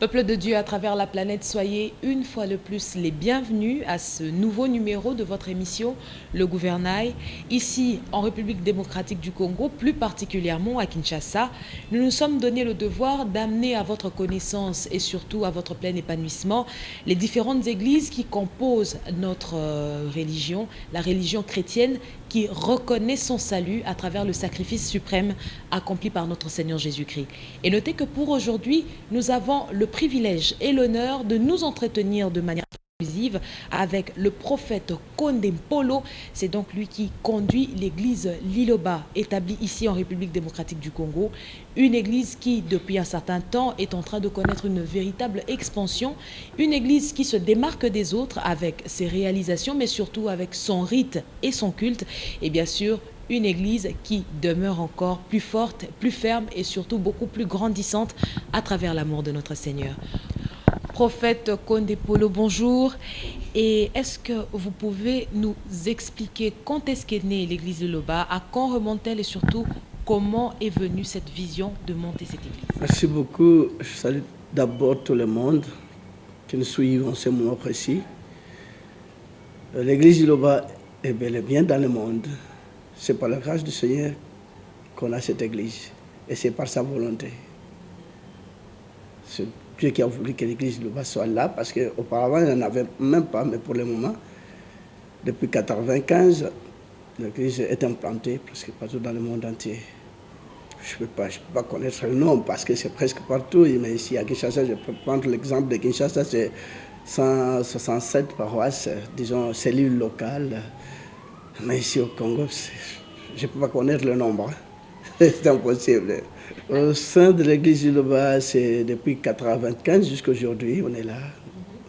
Peuple de Dieu à travers la planète, soyez une fois de plus les bienvenus à ce nouveau numéro de votre émission Le Gouvernail. Ici, en République démocratique du Congo, plus particulièrement à Kinshasa, nous nous sommes donné le devoir d'amener à votre connaissance et surtout à votre plein épanouissement les différentes églises qui composent notre religion, la religion chrétienne, qui reconnaît son salut à travers le sacrifice suprême accompli par notre Seigneur Jésus-Christ. Et notez que pour aujourd'hui, nous avons le privilège et l'honneur de nous entretenir de manière exclusive avec le prophète Kondempolo. C'est donc lui qui conduit l'église Liloba, établie ici en République démocratique du Congo. Une église qui, depuis un certain temps, est en train de connaître une véritable expansion. Une église qui se démarque des autres avec ses réalisations, mais surtout avec son rite et son culte. Et bien sûr, une église qui demeure encore plus forte, plus ferme et surtout beaucoup plus grandissante à travers l'amour de notre Seigneur. Prophète Kondempolo, bonjour. Et est-ce que vous pouvez nous expliquer quand est-ce qu'est née l'église de Liloba, à quand remonte-t-elle et surtout comment est venue cette vision de monter cette église? Merci beaucoup. Je salue d'abord tout le monde qui nous suit en ce moment précis. L'église de Liloba est bel et bien dans le monde. C'est par la grâce du Seigneur qu'on a cette église. Et c'est par sa volonté. C'est Dieu qui a voulu que l'église de Liloba soit là, parce qu'auparavant, il n'y en avait même pas, mais pour le moment, depuis 1995, l'église est implantée presque partout dans le monde entier. Je ne peux pas connaître le nom parce que c'est presque partout, mais ici à Kinshasa, je peux prendre l'exemple de Kinshasa, c'est 167 paroisses, disons, cellules locales. Mais ici au Congo, je ne peux pas connaître le nombre. C'est impossible. Au sein de l'église de Liloba, c'est depuis 1995 jusqu'à aujourd'hui, on est là.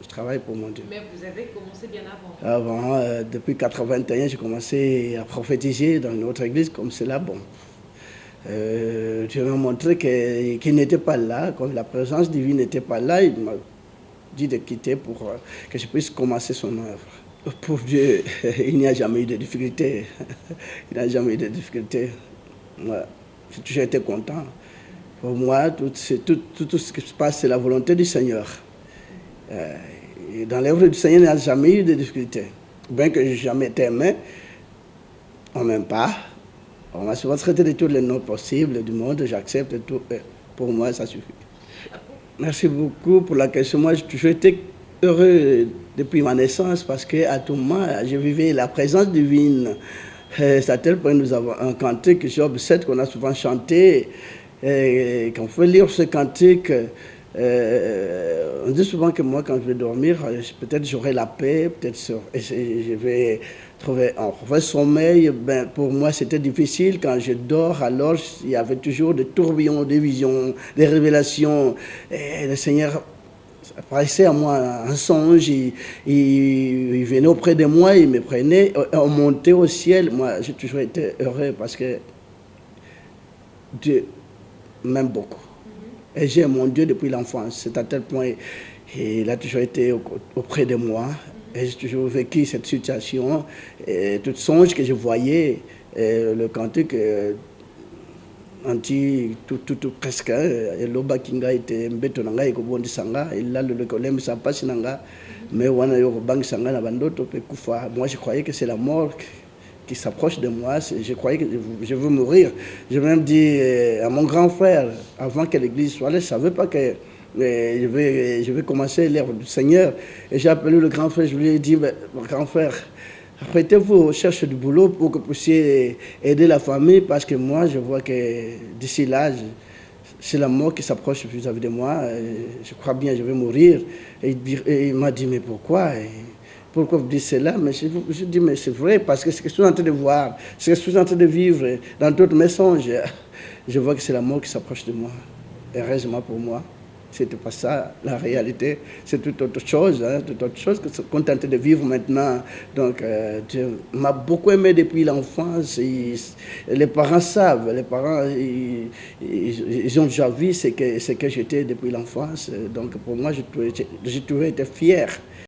Je travaille pour mon Dieu. Mais vous avez commencé bien avant. Depuis 1981, j'ai commencé à prophétiser dans une autre église comme cela. Bon, Dieu m'a montré qu'il n'était pas là, quand la présence divine n'était pas là, il m'a dit de quitter pour que je puisse commencer son œuvre. Pour Dieu, il n'y a jamais eu de difficulté. Il n'y a jamais eu de difficulté. Ouais. J'ai toujours été content. Pour moi, tout ce qui se passe, c'est la volonté du Seigneur. Et dans l'œuvre du Seigneur, il n'y a jamais eu de difficulté. Bien que je n'ai jamais été aimé, on ne m'aime pas. On m'a souvent traité de tous les noms possibles du monde, j'accepte tout. Pour moi, ça suffit. Merci beaucoup pour la question. Moi, j'ai toujours été heureux depuis ma naissance parce qu'à tout moment, je vivais la présence divine. C'est à tel point que nous avons un cantique, Job 7, qu'on a souvent chanté. Et quand on peut lire ce cantique, on dit souvent que moi, quand je vais dormir, peut-être j'aurai la paix, peut-être je vais trouver un vrai sommeil. Ben, pour moi, c'était difficile. Quand je dors, alors il y avait toujours des tourbillons, des visions, des révélations. Et le Seigneur apparaissait à moi un songe, il venait auprès de moi, il me prenait, on montait au ciel. Moi, j'ai toujours été heureux parce que Dieu m'aime beaucoup. Et j'aime mon Dieu depuis l'enfance. C'est à tel point, il a toujours été auprès de moi. Et j'ai toujours vécu cette situation. Et tout songe que je voyais, le cantique, tout presque, Loba Kinga était Mbetonanga et Kobondi Sanga, et là le colème ça passe Nanga, mais Wana Yorobang Sanga Nabandoto Pekufa. Moi je croyais que c'est la mort qui s'approche de moi, je croyais que je veux mourir. Je même dit à mon grand frère, avant que l'église soit là, je ne savais pas que je vais commencer l'œuvre du Seigneur. Et j'ai appelé le grand frère, je lui ai dit, mon grand frère, arrêtez-vous aux recherches du boulot pour que vous puissiez aider la famille, parce que moi, je vois que d'ici là, c'est la mort qui s'approche vis-à-vis de moi. Je crois bien, je vais mourir. Et il m'a dit, mais pourquoi? Pourquoi vous dites cela? Mais je dis, mais c'est vrai, parce que ce que je suis en train de voir, ce que je suis en train de vivre dans d'autres mensonges, je vois que c'est la mort qui s'approche de moi. Heureusement pour moi. C'était pas ça, la réalité, c'est toute autre chose, toute autre chose que je suis content de vivre maintenant. Donc, Dieu m'a beaucoup aimé depuis l'enfance. Les parents savent, les parents, ils ont déjà vu ce que j'étais depuis l'enfance. Donc, pour moi, j'ai toujours été fier